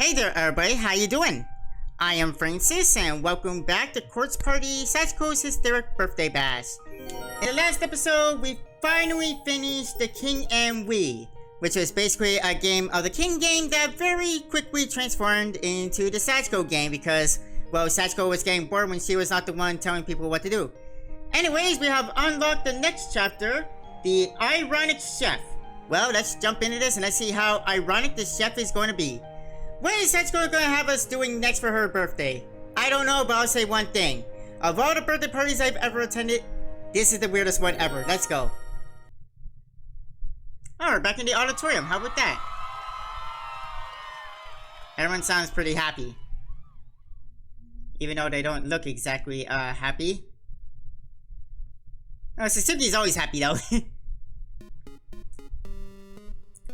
Hey there everybody, how you doing? I am Francis and welcome back to Quartz Party Sachiko's Hysteric Birthday Bash. In the last episode, we finally finished the King and We, which was basically a game of the King game that very quickly transformed into the Sachiko game because, well, Sachiko was getting bored when she was not the one telling people what to do. Anyways, we have unlocked the next chapter, the Ironic Chef. Well, let's jump into this and let's see how ironic the chef is going to be. What is Sachiko gonna have us doing next for her birthday? I don't know, but I'll say one thing. Of all the birthday parties I've ever attended, this is the weirdest one ever. Let's go. Oh, we're back in the auditorium. How about that? Everyone sounds pretty happy. Even though they don't look exactly, happy. Oh, Sasuke's always happy, though.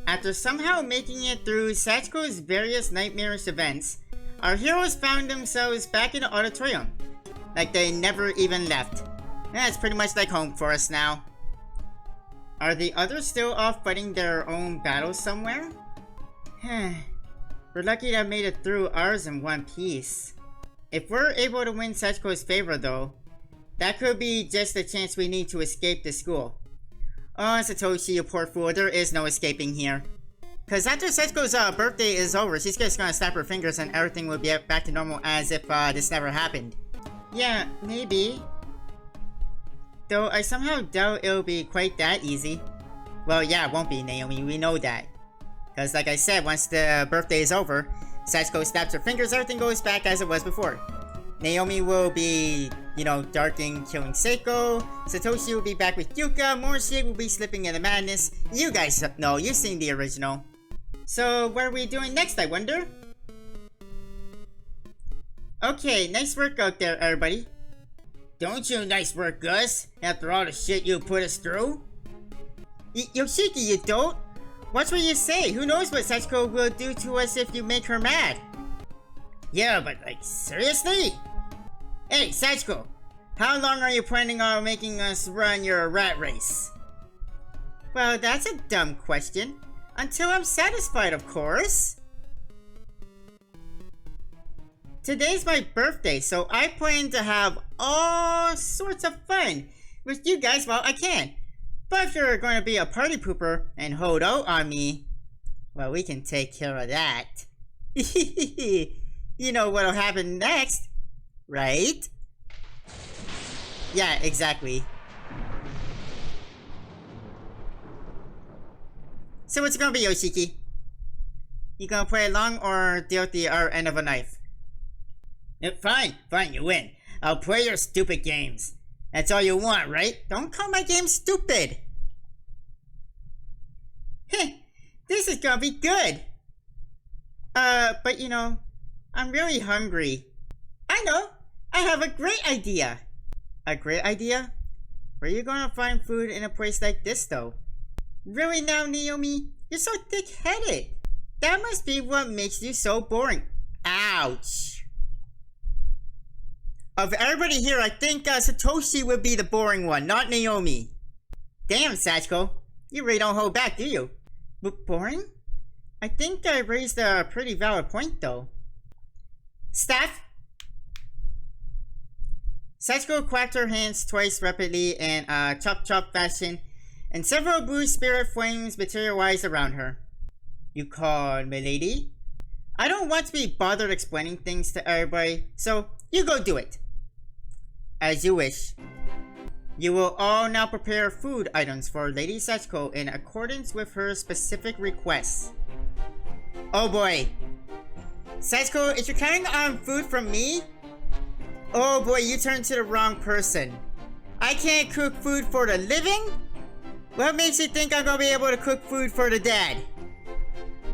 After somehow making it through Sachiko's various nightmarish events, our heroes found themselves back in the auditorium. Like they never even left. It's pretty much like home for us now. Are the others still off fighting their own battles somewhere? We're lucky to have made it through ours in one piece. If we're able to win Sachiko's favor though, that could be just the chance we need to escape the school. Oh, Satoshi, you poor fool, there is no escaping here. Cause after Sachiko's birthday is over, she's just gonna snap her fingers and everything will be back to normal as if this never happened. Yeah, maybe. Though I somehow doubt it'll be quite that easy. Well, yeah, it won't be, Naomi, we know that. Cause like I said, once the birthday is over, Sachiko snaps her fingers, everything goes back as it was before. Naomi will be, darking, killing Seiko. Satoshi will be back with Yuka. Morishige will be slipping into madness. You guys know, you've seen the original. So, what are we doing next, I wonder? Okay, nice work out there, everybody. Don't you nice work, Gus, after all the shit you put us through? Yoshiki, you don't? Watch what you say. Who knows what Sachiko will do to us if you make her mad? Yeah, but like, seriously? Hey, Sachiko, how long are you planning on making us run your rat race? Well, that's a dumb question. Until I'm satisfied, of course. Today's my birthday, so I plan to have all sorts of fun with you guys while I can. But if you're going to be a party pooper and hold out on me, well, we can take care of that. You know what'll happen next, right? Yeah, exactly. So what's it gonna be, Yoshiki? You gonna play along or deal with the end of a knife? Fine, you win. I'll play your stupid games. That's all you want, right? Don't call my game stupid. Heh, this is gonna be good. But I'm really hungry. I know! I have a great idea! A great idea? Where are you gonna find food in a place like this though? Really now, Naomi? You're so thick-headed! That must be what makes you so boring. Ouch! Of everybody here, I think Satoshi would be the boring one, not Naomi. Damn, Sachiko. You really don't hold back, do you? But boring? I think I raised a pretty valid point though. Staff! Sachiko clapped her hands twice rapidly in a chop-chop fashion, and several blue spirit flames materialized around her. You called, milady? I don't want to be bothered explaining things to everybody, so you go do it. As you wish. You will all now prepare food items for Lady Sachiko in accordance with her specific requests. Oh boy. Sachiko, if you're counting on food from me, oh boy, you turned to the wrong person. I can't cook food for the living? What makes you think I'm gonna be able to cook food for the dead?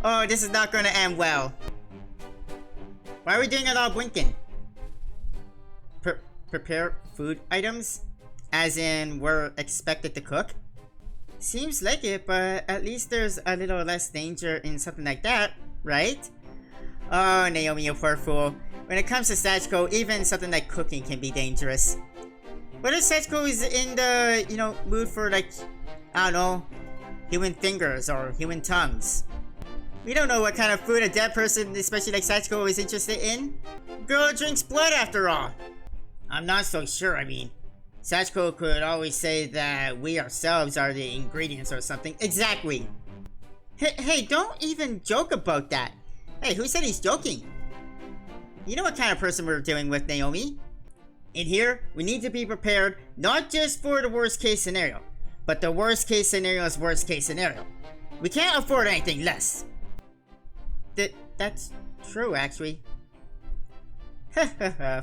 Oh, this is not gonna end well. Why are we doing a lot of blinking? Prepare food items? As in, we're expected to cook? Seems like it, but at least there's a little less danger in something like that, right? Oh, Naomi, you poor fool. When it comes to Sachiko, even something like cooking can be dangerous. What if Sachiko is in the, mood for like, I don't know, human fingers or human tongues? We don't know what kind of food a dead person, especially like Sachiko, is interested in. Girl drinks blood after all. I'm not so sure, I mean. Sachiko could always say that we ourselves are the ingredients or something. Exactly. Hey, don't even joke about that. Hey, who said he's joking? You know what kind of person we're dealing with, Naomi. In here, we need to be prepared not just for the worst case scenario, but the worst case scenario's worst case scenario. We can't afford anything less. That's true, actually.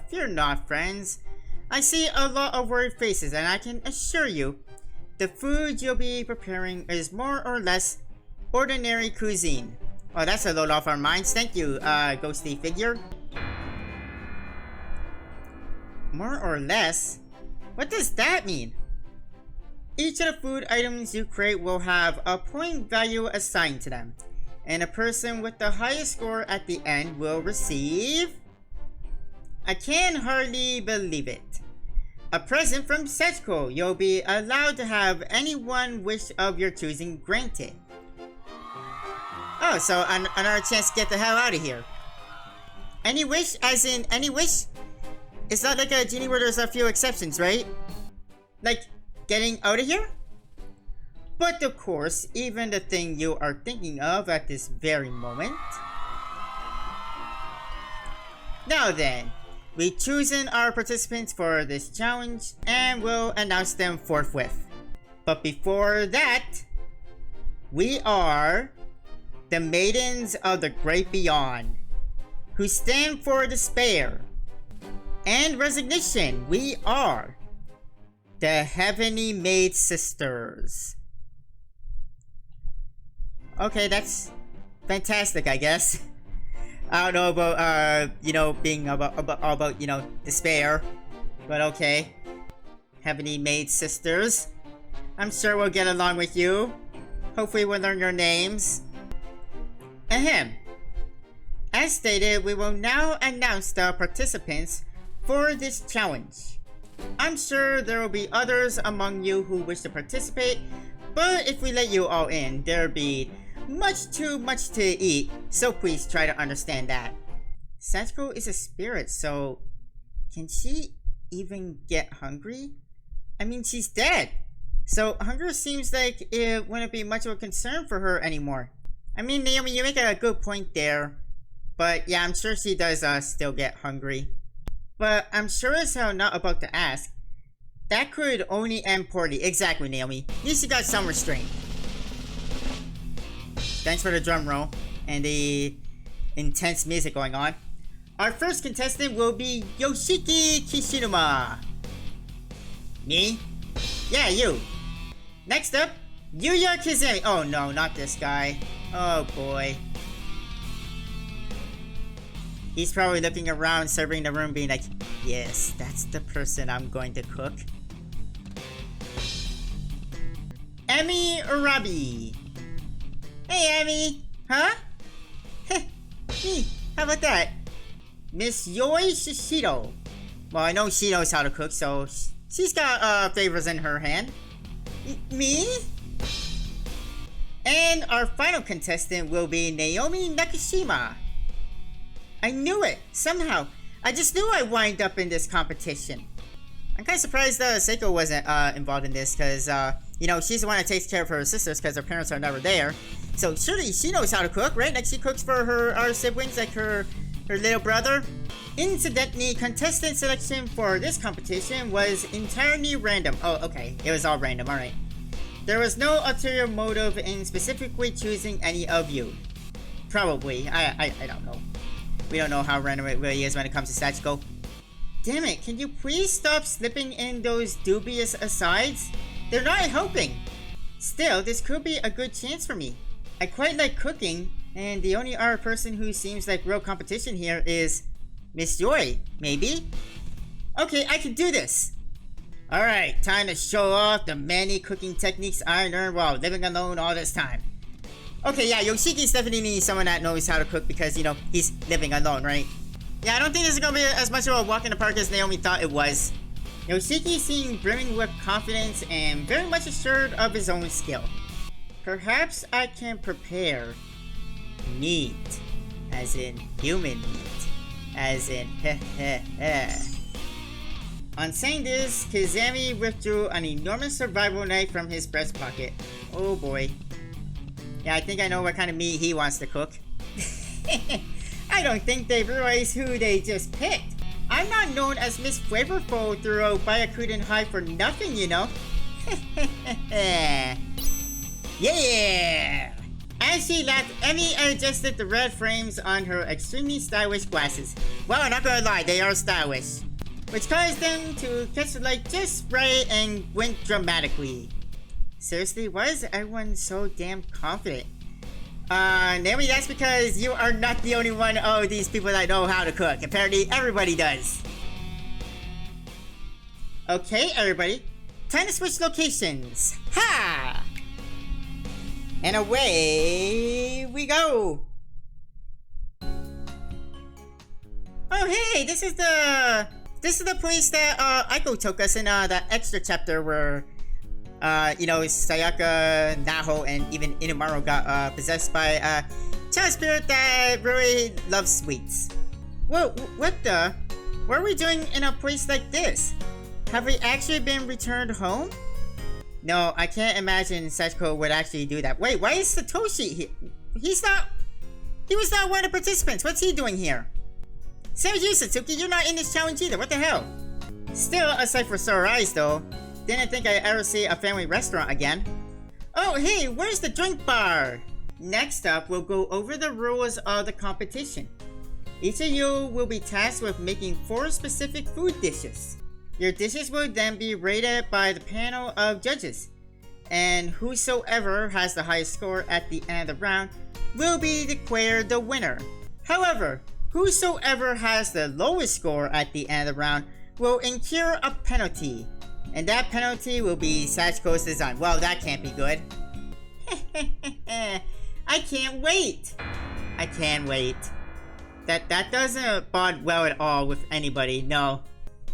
Fear not, friends. I see a lot of worried faces, and I can assure you, the food you'll be preparing is more or less ordinary cuisine. Oh, that's a load off our minds. Thank you, ghosty figure. More or less? What does that mean? Each of the food items you create will have a point value assigned to them, and a person with the highest score at the end will receive... I can hardly believe it. A present from Sachiko. You'll be allowed to have any one wish of your choosing granted. Oh, so another chance to get the hell out of here. Any wish? As in any wish? It's not like a genie where there's a few exceptions, right? Like, getting out of here? But of course, even the thing you are thinking of at this very moment. Now then, we've chosen our participants for this challenge and we'll announce them forthwith. But before that, we are the Maidens of the Great Beyond, who stand for despair and resignation. We are the Heavenly Maid Sisters. Okay, that's fantastic, I guess. I don't know about, you know, being about, you know, despair. But okay. Heavenly Maid Sisters. I'm sure we'll get along with you. Hopefully we'll learn your names. Ahem. As stated, we will now announce the participants for this challenge. I'm sure there will be others among you who wish to participate, but if we let you all in, there'll be much too much to eat, so please try to understand that. Sachiko is a spirit, so can she even get hungry? I mean, she's dead, so hunger seems like it wouldn't be much of a concern for her anymore. I mean, Naomi, you make a good point there, but yeah, I'm sure she does still get hungry. But I'm sure as hell not about to ask. That could only end poorly. Exactly, Naomi. At least you got some restraint. Thanks for the drum roll and the intense music going on. Our first contestant will be Yoshiki Kishinuma. Me? Yeah, you. Next up, Yuya Kizumi. Oh no, not this guy. Oh boy. He's probably looking around, surveying the room, being like, yes, that's the person I'm going to cook. Emi Arabi. Hey, Emi. Huh? Heh. Me. How about that? Miss Yoi Shishido. Well, I know she knows how to cook, so she's got favors in her hand. Me? And our final contestant will be Naomi Nakashima. I knew it! Somehow. I just knew I'd wind up in this competition. I'm kind of surprised Seiko wasn't involved in this, because, you know, she's the one that takes care of her sisters because her parents are never there. So surely she knows how to cook, right? Like she cooks for our siblings, like her little brother. Incidentally, contestant selection for this competition was entirely random. Oh, okay. It was all random, alright. There was no ulterior motive in specifically choosing any of you. Probably. I don't know. We don't know how random it really is when it comes to Sachiko. Damn it, can you please stop slipping in those dubious asides? They're not helping. Still, this could be a good chance for me. I quite like cooking, and the only other person who seems like real competition here is Miss Joy, maybe? Okay, I can do this. Alright, time to show off the many cooking techniques I learned while living alone all this time. Okay, yeah, Yoshiki's definitely someone that knows how to cook because, you know, he's living alone, right? Yeah, I don't think this is gonna be as much of a walk in the park as Naomi thought it was. Yoshiki seemed brimming with confidence and very much assured of his own skill. Perhaps I can prepare meat. As in human meat. As in heh heh heh. On saying this, Kizami withdrew an enormous survival knife from his breast pocket. Oh boy. Yeah, I think I know what kind of meat he wants to cook. I don't think they realize who they just picked. I'm not known as Miss Flavorful through Byakuten High for nothing, you know. Yeah! As she laughed, Emmy adjusted the red frames on her extremely stylish glasses. Well, I'm not gonna lie, they are stylish. Which caused them to catch the light just right and went dramatically. Seriously, why is everyone so damn confident? Naomi, that's because you are not the only one of these people that know how to cook. Apparently, everybody does. Okay, everybody. Time to switch locations. Ha! And away we go. Oh, hey, this is the place that Aiko took us in that extra chapter where you know, Sayaka, Naho, and even Inumaro got possessed by a child spirit that really loves sweets. Whoa, what the? What are we doing in a place like this? Have we actually been returned home? No, I can't imagine Sachiko would actually do that. Wait, why is Satoshi here? He was not one of the participants. What's he doing here? Same as you, Satsuki, you're not in this challenge either. What the hell? Still, aside for sore eyes though, didn't think I'd ever see a family restaurant again. Oh, hey, where's the drink bar? Next up, we'll go over the rules of the competition. Each of you will be tasked with making 4 specific food dishes. Your dishes will then be rated by the panel of judges, and whosoever has the highest score at the end of the round will be declared the winner. However, whosoever has the lowest score at the end of the round will incur a penalty. And that penalty will be Sachiko's design. Well, that can't be good. I can't wait. I can't wait. That doesn't bode well at all with anybody, no.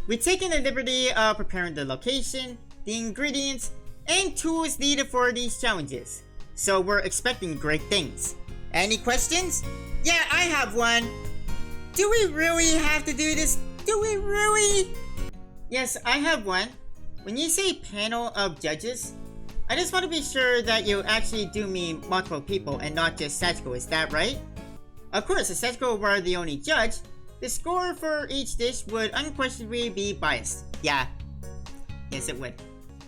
We've taken the liberty of preparing the location, the ingredients, and tools needed for these challenges. So we're expecting great things. Any questions? Yeah, I have one. Do we really have to do this? Do we really? Yes, I have one. When you say panel of judges, I just want to be sure that you actually do mean multiple people and not just Sachiko, is that right? Of course, if Sachiko were the only judge, the score for each dish would unquestionably be biased. Yeah. Yes, it would.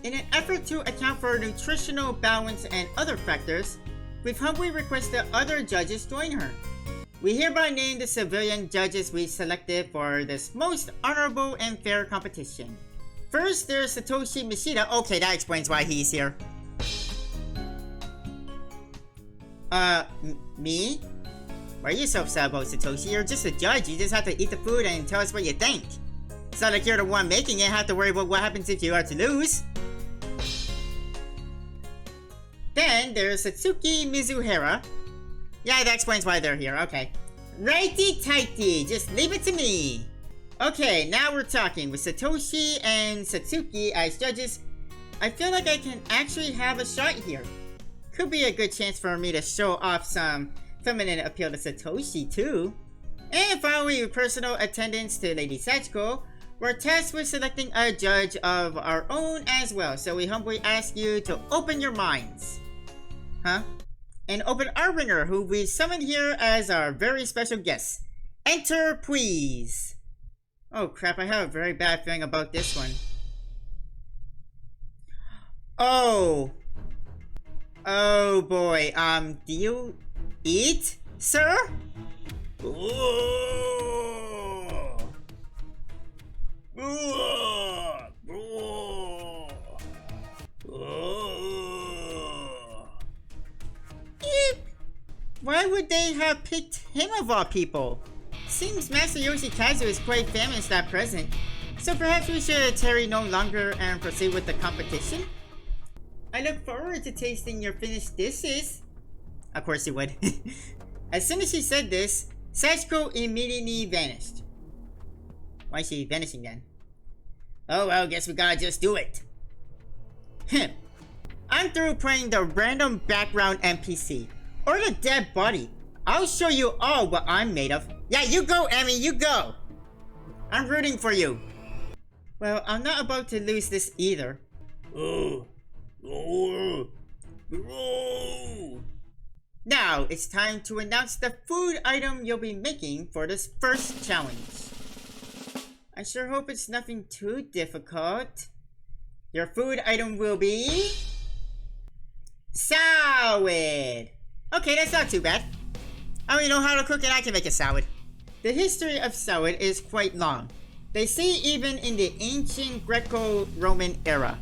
In an effort to account for nutritional balance and other factors, we've humbly requested other judges join her. We hereby name the civilian judges we selected for this most honorable and fair competition. First, there's Satoshi Mishida. Okay, that explains why he's here. Me? Why are you so upset about Satoshi? You're just a judge. You just have to eat the food and tell us what you think. It's not like you're the one making it. Have to worry about what happens if you are to lose. Then, there's Satsuki Mizuhara. Yeah, that explains why they're here. Okay. Righty-tighty. Just leave it to me. Okay, now we're talking. With Satoshi and Satsuki as judges, I feel like I can actually have a shot here. Could be a good chance for me to show off some feminine appeal to Satoshi too. And finally, with personal attendance to Lady Sachiko, we're tasked with selecting a judge of our own as well. So we humbly ask you to open your minds. Huh? And open our winner, who we summoned here as our very special guest. Enter, please. Oh crap, I have a very bad feeling about this one. Oh. Oh boy, do you eat, sir? Ooh. Ooh. Ooh. Ooh. Eep. Why would they have picked him of all people? Seems Master Yoshikazu is quite famished at present, so perhaps we should tarry no longer and proceed with the competition? I look forward to tasting your finished dishes. Of course you would. As soon as she said this, Sachiko immediately vanished. Why is she vanishing then? Oh well, guess we gotta just do it. I'm through playing the random background NPC, or the dead body. I'll show you all what I'm made of. Yeah, you go, Emmy, you go. I'm rooting for you. Well, I'm not about to lose this either. Now, it's time to announce the food item you'll be making for this first challenge. I sure hope it's nothing too difficult. Your food item will be... salad! Okay, that's not too bad. I don't even know how to cook and I can make a salad. The history of salad is quite long. They say even in the ancient Greco-Roman era,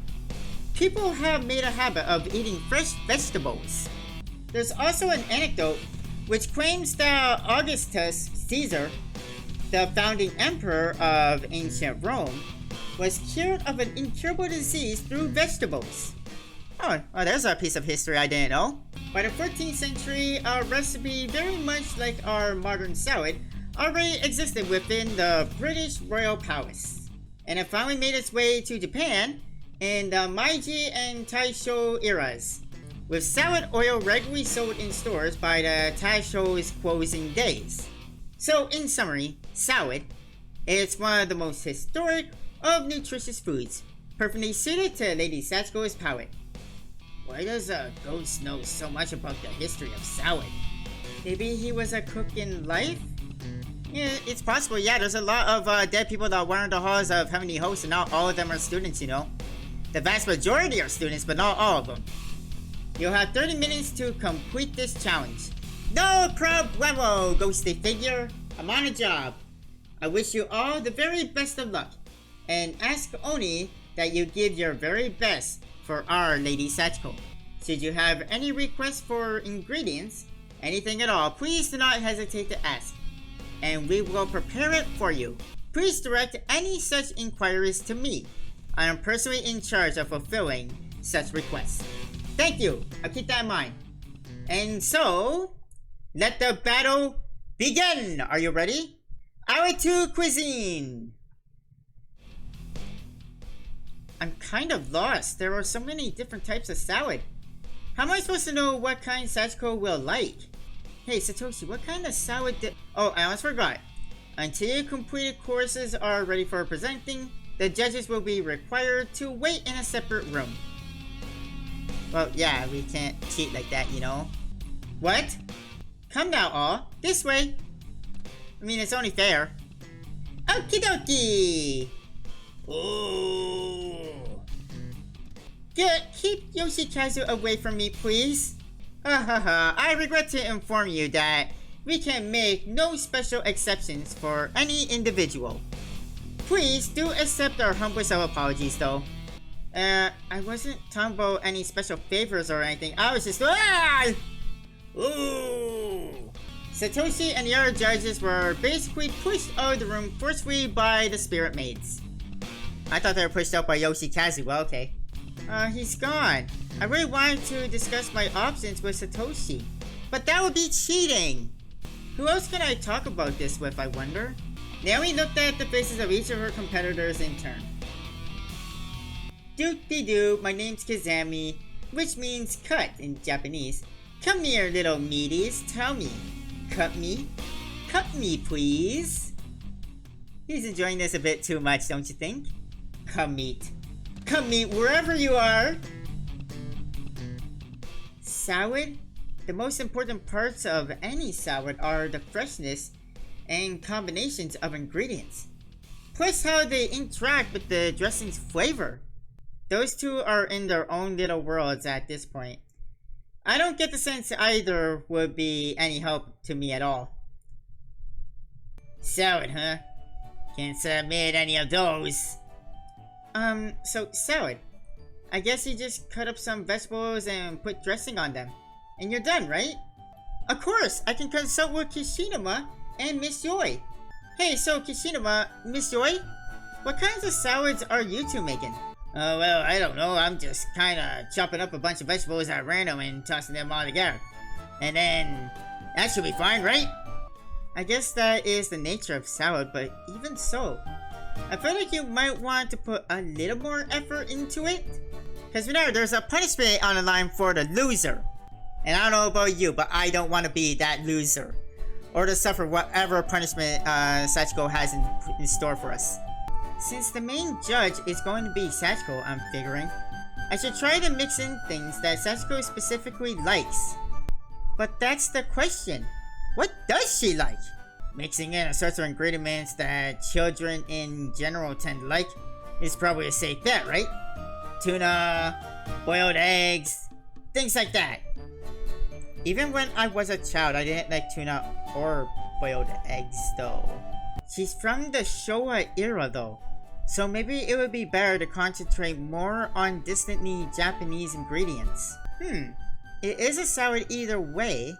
people have made a habit of eating fresh vegetables. There's also an anecdote which claims that Augustus Caesar, the founding emperor of ancient Rome, was cured of an incurable disease through vegetables. Oh, well, there's a piece of history I didn't know. By the 14th century, a recipe very much like our modern salad already existed within the British royal palace. And it finally made its way to Japan in the Meiji and Taisho eras, with salad oil regularly sold in stores by the Taisho's closing days. So in summary, salad is one of the most historic of nutritious foods, perfectly suited to Lady Sachiko's palate. Why does a ghost know so much about the history of salad? Maybe he was a cook in life? Yeah, it's possible. Yeah, there's a lot of dead people that wander the halls of Heavenly Hosts, and not all of them are students, you know. The vast majority are students, but not all of them. You'll have 30 minutes to complete this challenge. No problemo, ghostly figure. I'm on a job. I wish you all the very best of luck, and ask only that you give your very best for our Lady Sachiko. Should you have any requests for ingredients, anything at all, please do not hesitate to ask, and we will prepare it for you. Please direct any such inquiries to me. I am personally in charge of fulfilling such requests. Thank you. I'll keep that in mind. And so, let the battle begin. Are you ready? Hour 2 cuisine. I'm kind of lost. There are so many different types of salad. How am I supposed to know what kind Sachiko will like? Hey Satoshi, what kind of salad oh, I almost forgot. Until your completed courses are ready for presenting, the judges will be required to wait in a separate room. Well, yeah, we can't cheat like that, you know. What? Come now, all. This way. I mean, it's only fair. Okie dokie! Ooh. Keep Yoshikazu away from me, please. I regret to inform you that we can make no special exceptions for any individual. Please do accept our humblest of apologies, though. I wasn't talking about any special favors or anything. I was just... Ooh! Satoshi and the other judges were basically pushed out of the room forcefully by the spirit maids. I thought they were pushed out by Yoshikazu. Well, okay. He's gone. I really wanted to discuss my options with Satoshi, but that would be cheating. Who else can I talk about this with, I wonder? Naomi looked at the faces of each of her competitors in turn. Doop-de-doo, my name's Kazami, which means cut in Japanese. Come here, little meaties, tell me. Cut me? Cut me, please. He's enjoying this a bit too much, don't you think? Come meet. Come meet wherever you are! Salad? The most important parts of any salad are the freshness and combinations of ingredients, plus how they interact with the dressing's flavor. Those two are in their own little worlds at this point. I don't get the sense either would be any help to me at all. Salad, huh? Can't submit any of those. So salad. I guess you just cut up some vegetables and put dressing on them. And you're done, right? Of course, I can consult with Kishinuma and Miss Yoi. Hey, so Kishinuma, Miss Yoi, what kinds of salads are you two making? Well, I don't know. I'm just kinda chopping up a bunch of vegetables at random and tossing them all together. And then, that should be fine, right? I guess that is the nature of salad, but even so, I feel like you might want to put a little more effort into it. Because remember, there's a punishment on the line for the loser. And I don't know about you, but I don't want to be that loser. Or to suffer whatever punishment Sachiko has in store for us. Since the main judge is going to be Sachiko, I'm figuring, I should try to mix in things that Sachiko specifically likes. But that's the question. What does she like? Mixing in a sort of ingredients that children in general tend to like is probably a safe bet, right? Tuna, boiled eggs, things like that. Even when I was a child, I didn't like tuna or boiled eggs though. She's from the Showa era though, so maybe it would be better to concentrate more on distantly Japanese ingredients. It is a salad either way,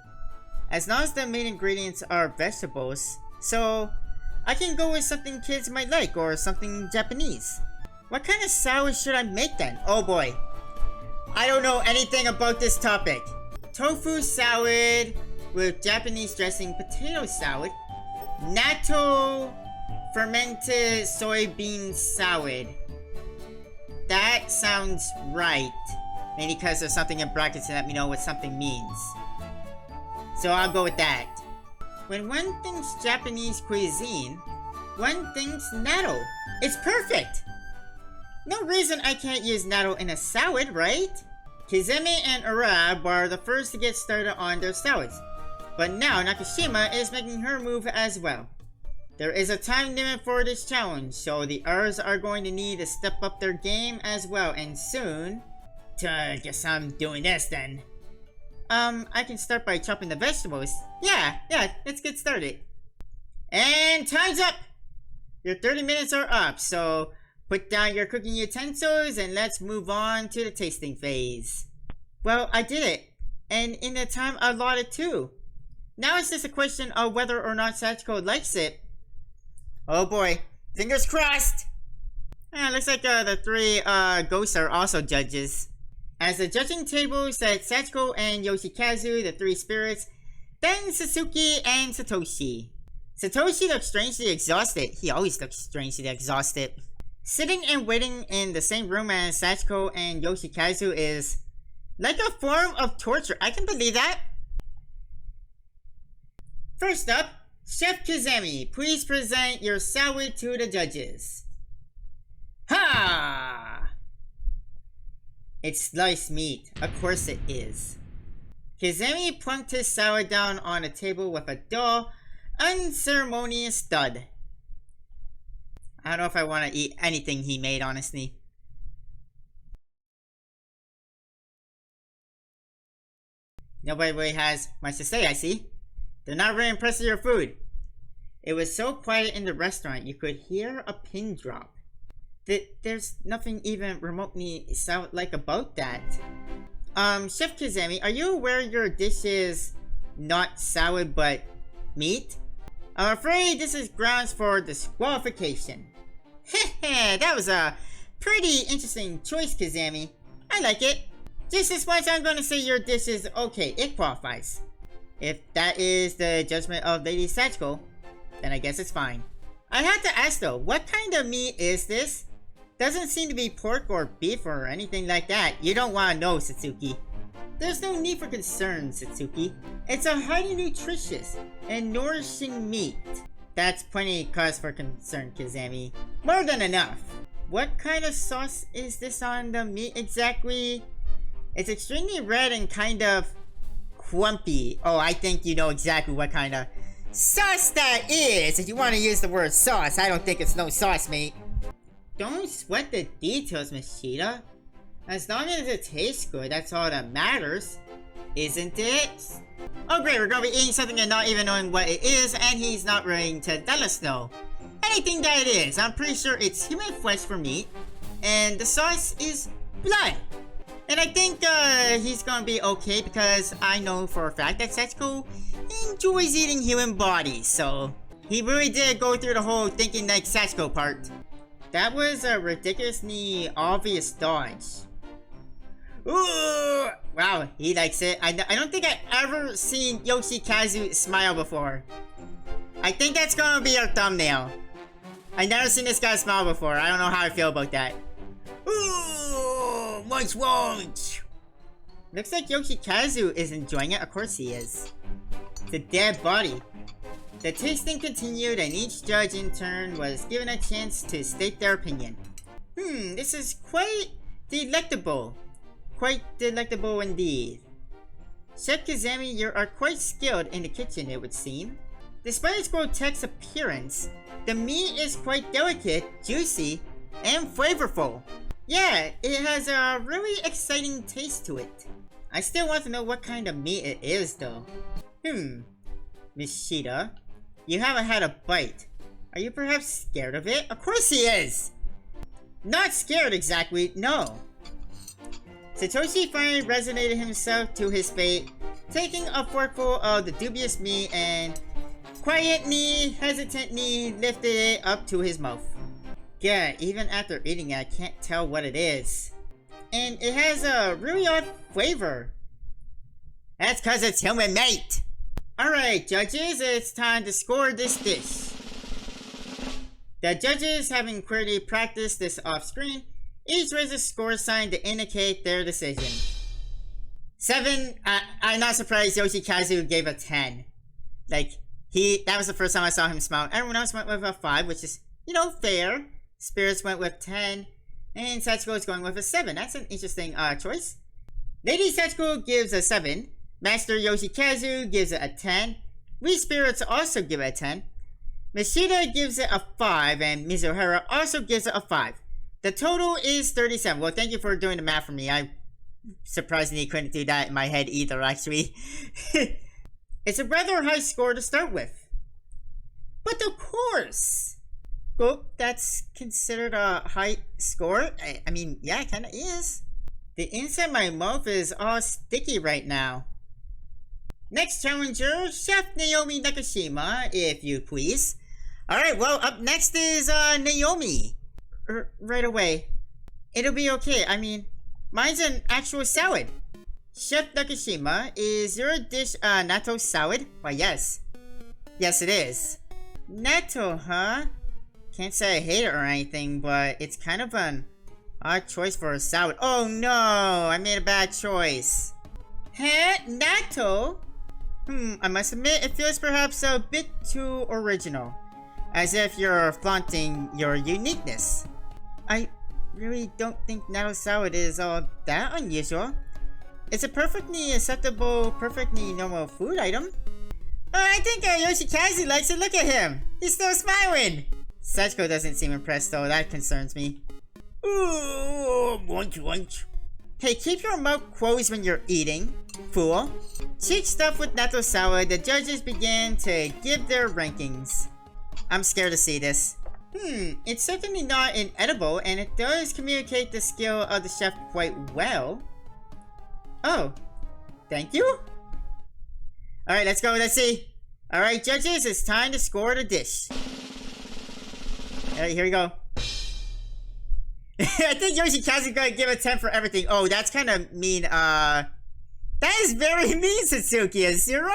as long as the main ingredients are vegetables, so I can go with something kids might like or something Japanese. What kind of salad should I make then? Oh boy, I don't know anything about this topic. Tofu salad with Japanese dressing, potato salad, natto fermented soybean salad. That sounds right. Maybe because there's something in brackets to let me know what something means. So I'll go with that. When one thinks Japanese cuisine, one thinks natto. It's perfect! No reason I can't use natto in a salad, right? Kizemi and Arab are the first to get started on their salads, but now Nakashima is making her move as well. There is a time limit for this challenge, so the R's are going to need to step up their game as well, and soon. Guess I'm doing this then. I can start by chopping the vegetables. Yeah, let's get started. And time's up! Your 30 minutes are up, so put down your cooking utensils and let's move on to the tasting phase. Well, I did it, and in the time allotted too. Now it's just a question of whether or not Sachiko likes it. Oh boy, fingers crossed! Looks like the three ghosts are also judges. As the judging table said Sachiko and Yoshikazu, the three spirits, then Suzuki and Satoshi. Satoshi looks strangely exhausted. He always looks strangely exhausted. Sitting and waiting in the same room as Sachiko and Yoshikazu is like a form of torture. I can believe that. First up, Chef Kizemi, please present your salad to the judges. Ha! It's sliced meat. Of course it is. Kizemi plunked his salad down on a table with a dull, unceremonious thud. I don't know if I want to eat anything he made, honestly. Nobody really has much to say, I see. They're not very impressed with your food. It was so quiet in the restaurant, you could hear a pin drop. There's nothing even remotely salad-like about that. Chef Kizemi, are you aware your dish is not salad but meat? I'm afraid this is grounds for disqualification. Heh, that was a pretty interesting choice, Kizemi. I like it. Just this once, I'm gonna say your dish is okay. It qualifies. If that is the judgment of Lady Sachiko, then I guess it's fine. I have to ask though, what kind of meat is this? Doesn't seem to be pork or beef or anything like that. You don't want to know, Satsuki. There's no need for concern, Satsuki. It's a highly nutritious and nourishing meat. That's plenty cause for concern, Kizemi. More than enough. What kind of sauce is this on the meat exactly? It's extremely red and kind of clumpy. Oh, I think you know exactly what kind of sauce that is. If you want to use the word sauce, I don't think it's no sauce, mate. Don't sweat the details, Miss Cheetah. As long as it tastes good, that's all that matters. Isn't it? Oh great, we're gonna be eating something and not even knowing what it is, and he's not willing to tell us no. Anything that it is, I'm pretty sure it's human flesh for meat, and the sauce is blood. And I think he's gonna be okay because I know for a fact that Sachiko enjoys eating human bodies, so he really did go through the whole thinking like Sachiko part. That was a ridiculously obvious dodge. Ooh! Wow, he likes it. I don't think I've ever seen Yoshikazu smile before. I think that's gonna be our thumbnail. I've never seen this guy smile before. I don't know how I feel about that. Ooh! Munch munch! Looks like Yoshikazu is enjoying it. Of course he is. It's a dead body. The tasting continued and each judge in turn was given a chance to state their opinion. This is quite delectable. Quite delectable indeed. Chef Kazami, you are quite skilled in the kitchen, it would seem. Despite its grotesque appearance, the meat is quite delicate, juicy, and flavorful. Yeah, it has a really exciting taste to it. I still want to know what kind of meat it is though. Miss Shida, you haven't had a bite. Are you perhaps scared of it? Of course he is! Not scared exactly, no. Satoshi finally resignated himself to his fate, taking a forkful of the dubious meat and quietly, hesitantly lifted it up to his mouth. Yeah, even after eating it, I can't tell what it is. And it has a really odd flavor. That's cause it's human meat! Alright, judges, it's time to score this dish. The judges, having clearly practiced this off-screen, each raised a score sign to indicate their decision. 7, I'm not surprised Yoshikazu gave a 10. Like, that was the first time I saw him smile. Everyone else went with a 5, which is, you know, fair. Spirits went with 10, and Sachiko is going with a 7. That's an interesting choice. Lady Sachiko gives a 7. Master Yoshikazu gives it a 10. We Spirits also give it a 10. Mishida gives it a 5, and Mizuhara also gives it a 5. The total is 37. Well, thank you for doing the math for me. I surprisingly couldn't do that in my head either, actually. It's a rather high score to start with. But of course! Well, that's considered a high score? I mean, yeah, it kinda is. The inside of my mouth is all sticky right now. Next challenger, Chef Naomi Nakashima, if you please. Alright, well, up next is Naomi. Right away. It'll be okay. I mean, mine's an actual salad. Chef Nakashima, is your dish natto salad? Why, yes. Yes, it is. Natto, huh? Can't say I hate it or anything, but it's kind of an odd choice for a salad. Oh no, I made a bad choice. Huh? Natto? I must admit, it feels perhaps a bit too original. As if you're flaunting your uniqueness. I really don't think natto salad is all that unusual. It's a perfectly acceptable, perfectly normal food item. I think Yoshikazu likes it. Look at him. He's still smiling. Sachiko doesn't seem impressed though. That concerns me. Ooh, munch munch. Hey, keep your mouth closed when you're eating, fool. Cheek stuffed with natto salad, the judges began to give their rankings. I'm scared to see this. It's certainly not inedible, and it does communicate the skill of the chef quite well. Oh, thank you? Alright, let's go, let's see. Alright, judges, it's time to score the dish. Alright, here we go. I think Yoshikazu's gonna give a 10 for everything. Oh, that's kind of mean, that is very mean, Satsuki. A 0?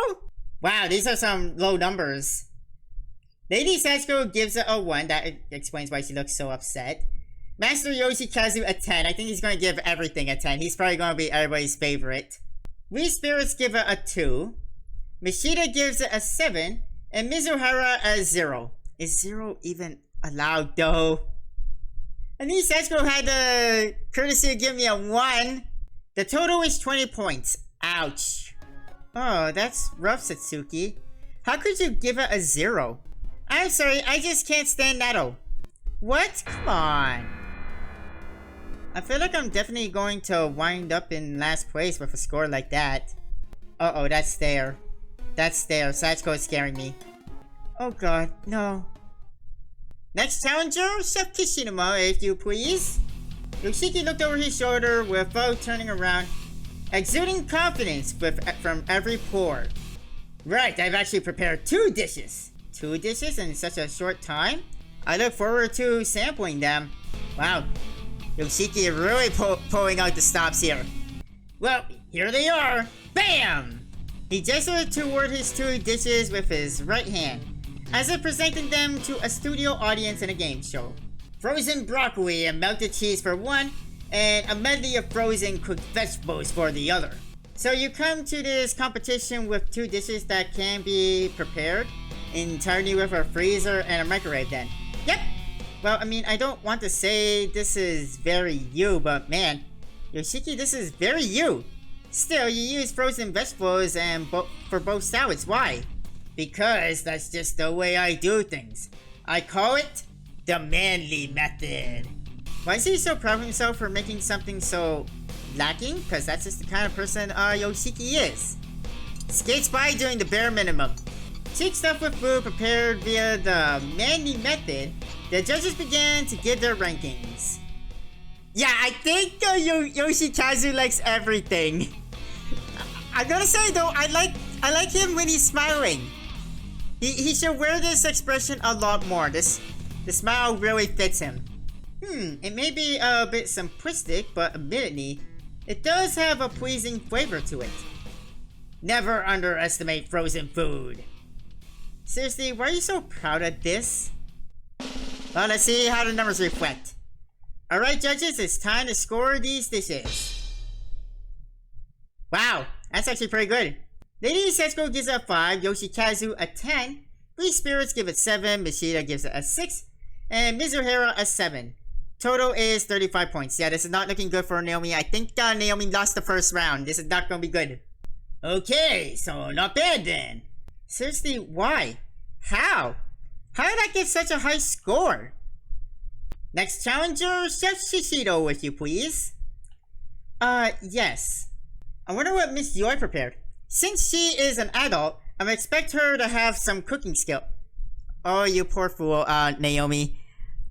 Wow, these are some low numbers. Lady Sachiko gives it a 1. That explains why she looks so upset. Master Yoshikazu a 10. I think he's going to give everything a 10. He's probably going to be everybody's favorite. We Spirits give it a 2. Mishida gives it a 7. And Mizuhara a 0. Is 0 even allowed though? And Lady Sachiko had the courtesy to give me a 1. The total is 20 points. Ouch. Oh, that's rough, Satsuki. How could you give it a 0? I'm sorry, I just can't stand natto. What? Come on. I feel like I'm definitely going to wind up in last place with a score like that. Uh-oh, that's there. That's there. Sachiko is scaring me. Oh god, no. Next challenger, Chef Kishinuma, if you please. Yoshiki looked over his shoulder without turning around, exuding confidence from every pore. Right, I've actually prepared 2 dishes. 2 dishes in such a short time? I look forward to sampling them. Wow, Yoshiki is really pulling out the stops here. Well, here they are. Bam! He gestured toward his 2 dishes with his right hand, as if presenting them to a studio audience in a game show. Frozen broccoli and melted cheese for 1, and a medley of frozen cooked vegetables for the other. So you come to this competition with 2 dishes that can be prepared entirely with a freezer and a microwave then. Yep! Well, I mean, I don't want to say this is very you, but man, Yoshiki, this is very you. Still, you use frozen vegetables and for both salads. Why? Because that's just the way I do things. I call it the manly method. Why is he so proud of himself for making something so lacking? Because that's just the kind of person Yoshiki is. Skates by doing the bare minimum. Cheap stuff with food prepared via the manly method, the judges began to give their rankings. Yeah, I think Yoshikazu likes everything. I gotta say though, I like him when he's smiling. He should wear this expression a lot more. The smile really fits him. It may be a bit simplistic, but admittedly, it does have a pleasing flavor to it. Never underestimate frozen food. Seriously, why are you so proud of this? Well, let's see how the numbers reflect. Alright judges, it's time to score these dishes. Wow, that's actually pretty good. Lady Sachiko gives it a 5, Yoshikazu a 10, Free Spirits give it 7, Mishida gives it a 6, and Mizuhara a 7. Total is 35 points. Yeah, this is not looking good for Naomi. I think Naomi lost the first round. This is not gonna be good. Okay, so not bad then. Seriously, why? How? How did I get such a high score? Next challenger, Chef Shishido, if you please. Yes. I wonder what Miss Yoi prepared. Since she is an adult, I would expect her to have some cooking skill. Oh, you poor fool, Naomi.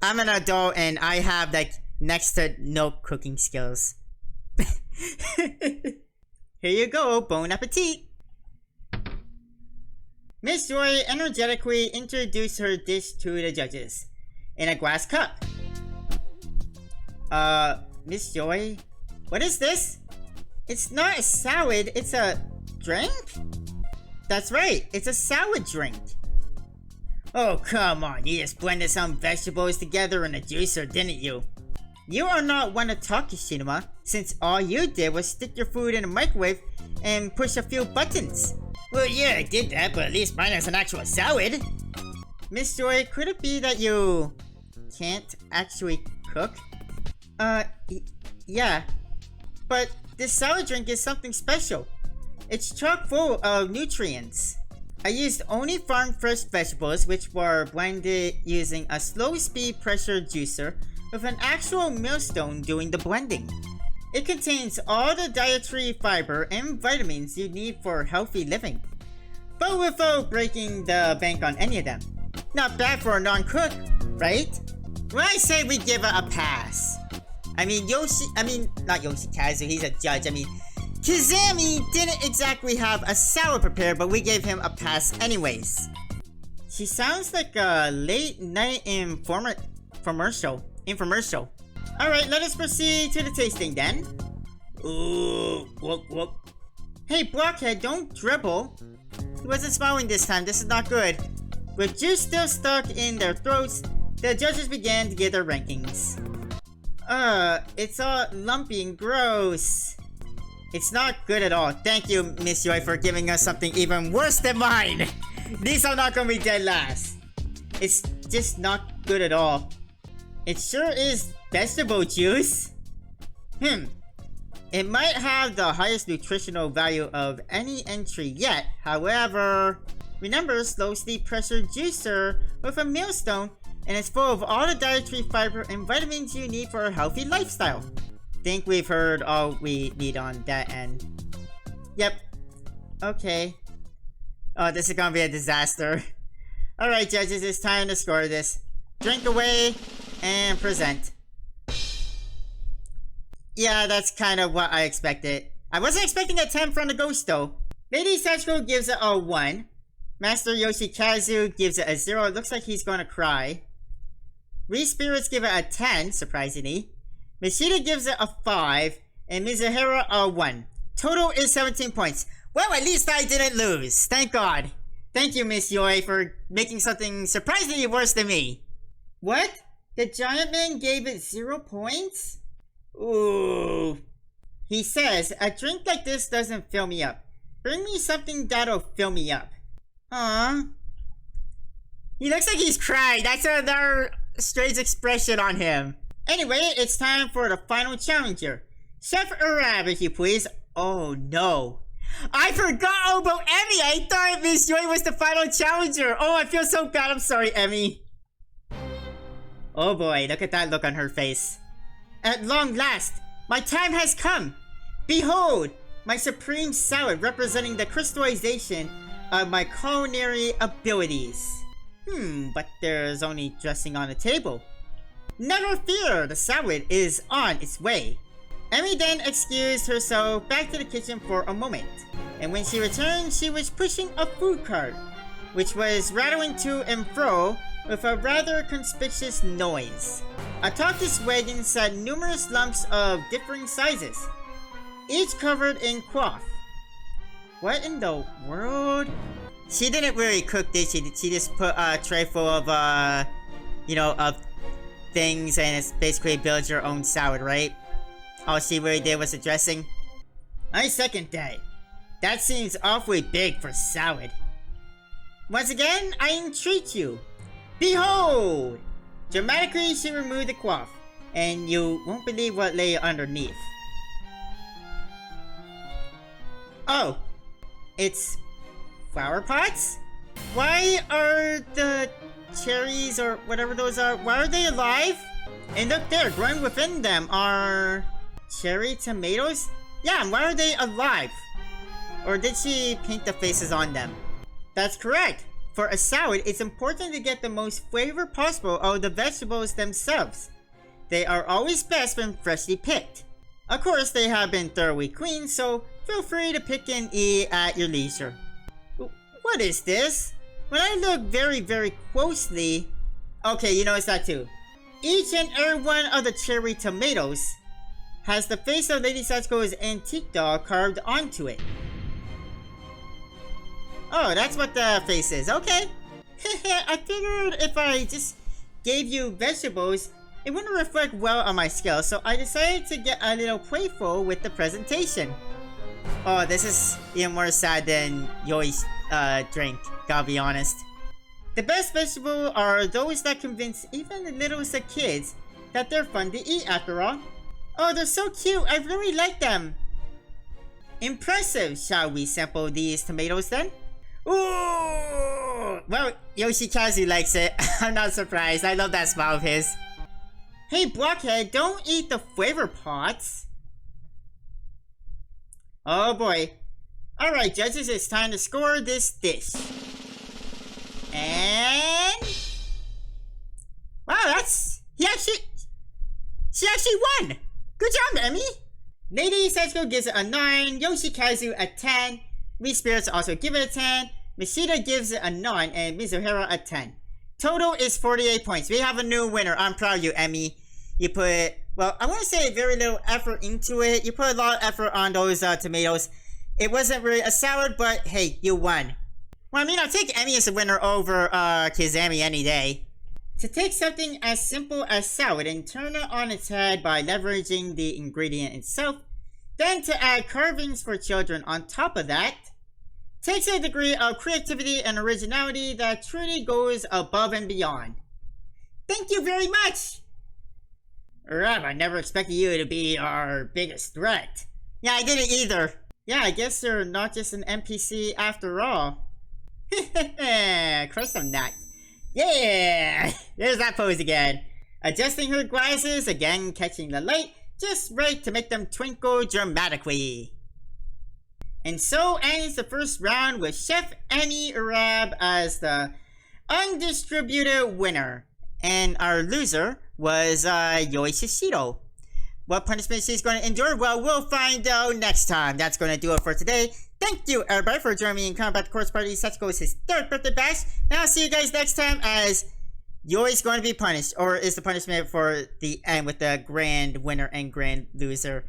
I'm an adult and I have, like, next to no cooking skills. Here you go, bon appetit! Miss Joy energetically introduced her dish to the judges in a glass cup. Miss Joy? What is this? It's not a salad, it's a drink? That's right, it's a salad drink. Oh, come on, you just blended some vegetables together in a juicer, didn't you? You are not one to talk, Kishinuma, since all you did was stick your food in a microwave and push a few buttons. Well, yeah, I did that, but at least mine is an actual salad. Miss Joy, could it be that you can't actually cook? Yeah. But this salad drink is something special. It's chock full of nutrients. I used only farm fresh vegetables which were blended using a slow speed pressure juicer with an actual millstone doing the blending. It contains all the dietary fiber and vitamins you need for healthy living, but without breaking the bank on any of them. Not bad for a non-cook, right? Well, I say we give it a pass. Not Yoshikazu, he's a judge. Kizami didn't exactly have a salad prepared, but we gave him a pass anyways. She sounds like a late night infomercial. Alright, let us proceed to the tasting then. Ooh, whoop. Hey, Blockhead, don't dribble. He wasn't smiling this time, this is not good. With juice still stuck in their throats, the judges began to give their rankings. It's all lumpy and gross. It's not good at all. Thank you, Miss Yoi, for giving us something even worse than mine. These are not gonna be dead last. It's just not good at all. It sure is vegetable juice. It might have the highest nutritional value of any entry yet. However, remember, slow steep pressure juicer with a millstone, and it's full of all the dietary fiber and vitamins you need for a healthy lifestyle. Think we've heard all we need on that end. Yep. Okay. Oh, this is gonna be a disaster. Alright, judges, it's time to score this. Drink away and present. Yeah, that's kind of what I expected. I wasn't expecting a 10 from the ghost though. Lady Sachiko gives it a 1. Master Yoshikazu gives it a 0. It looks like he's gonna cry. Spirits give it a 10, surprisingly. Mishida gives it a 5. And Mizuhara a 1. Total is 17 points. Well, at least I didn't lose. Thank God. Thank you, Miss Yoi, for making something surprisingly worse than me. What? The giant man gave it 0 points? Ooh. He says, a drink like this doesn't fill me up. Bring me something that'll fill me up. Aww. He looks like he's crying. That's another strange expression on him. Anyway, it's time for the final challenger. Chef Arab, if you please. Oh no. I forgot all about Emmy. I thought Miss Joy was the final challenger. Oh, I feel so bad. I'm sorry, Emmy. Oh boy, look at that look on her face. At long last, my time has come. Behold, my supreme salad representing the crystallization of my culinary abilities. But there's only dressing on the table. Never fear, the salad is on its way. Emmy then excused herself back to the kitchen for a moment, and when she returned, she was pushing a food cart, which was rattling to and fro with a rather conspicuous noise. Atop this wagon sat numerous lumps of differing sizes, each covered in cloth. What in the world? She didn't really cook this, she just put a tray full of, of things, and it's basically build your own salad, right? All she really did was the dressing. I second that. That seems awfully big for salad. Once again, I entreat you. Behold! Dramatically, she removed the cloth, and you won't believe what lay underneath. Oh, it's flower pots? Why are the cherries, or whatever those are, why are they alive? And look there, growing within them are cherry tomatoes? Yeah, why are they alive? Or did she paint the faces on them? That's correct. For a salad, it's important to get the most flavor possible out of the vegetables themselves. They are always best when freshly picked. Of course, they have been thoroughly cleaned, so feel free to pick and eat at your leisure. What is this? When I look very, very closely... Okay, you notice that too. Each and every one of the cherry tomatoes has the face of Lady Sachiko's antique doll carved onto it. Oh, that's what the face is. Okay. I figured if I just gave you vegetables, it wouldn't reflect well on my skills, so I decided to get a little playful with the presentation. Oh, this is even more sad than Yoi's drink, gotta be honest. The best vegetables are those that convince even the littlest of kids that they're fun to eat after all. Oh, they're so cute, I really like them. Impressive, shall we sample these tomatoes then? Ooh! Well, Yoshikazu likes it. I'm not surprised, I love that smile of his. Hey Blockhead, don't eat the flavor pots. Oh boy. Alright judges, it's time to score this dish. And... wow, that's... She actually won! Good job, Emmy! Lady Sachiko gives it a 9, Yoshikazu a 10, We Spirits also give it a 10, Mishita gives it a 9, and Mizuhara a 10. Total is 48 points. We have a new winner. I'm proud of you, Emmy. You put, well, I want to say very little effort into it. You put a lot of effort on those tomatoes. It wasn't really a salad, but hey, you won. Well, I mean, I'll take Emmy as a winner over Kizami any day. To take something as simple as salad and turn it on its head by leveraging the ingredient itself, then to add carvings for children on top of that, takes a degree of creativity and originality that truly goes above and beyond. Thank you very much! Rob, I never expected you to be our biggest threat. Yeah, I didn't either. Yeah, I guess you're not just an NPC after all. Of course I'm not. Yeah! There's that pose again. Adjusting her glasses, again catching the light, just right to make them twinkle dramatically. And so ends the first round with Chef Emmy Arab as the undistributed winner. And our loser was Yoshishiro. What punishment she's going to endure? Well, we'll find out next time. That's going to do it for today. Thank you, everybody, for joining me in Combat Course Party Sachiko's his 3rd birthday bash. And I'll see you guys next time as Yoi's going to be punished. Or is the punishment for the end with the grand winner and grand loser.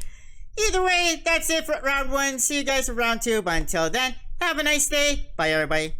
Either way, that's it for round 1. See you guys for round 2. But until then, have a nice day. Bye, everybody.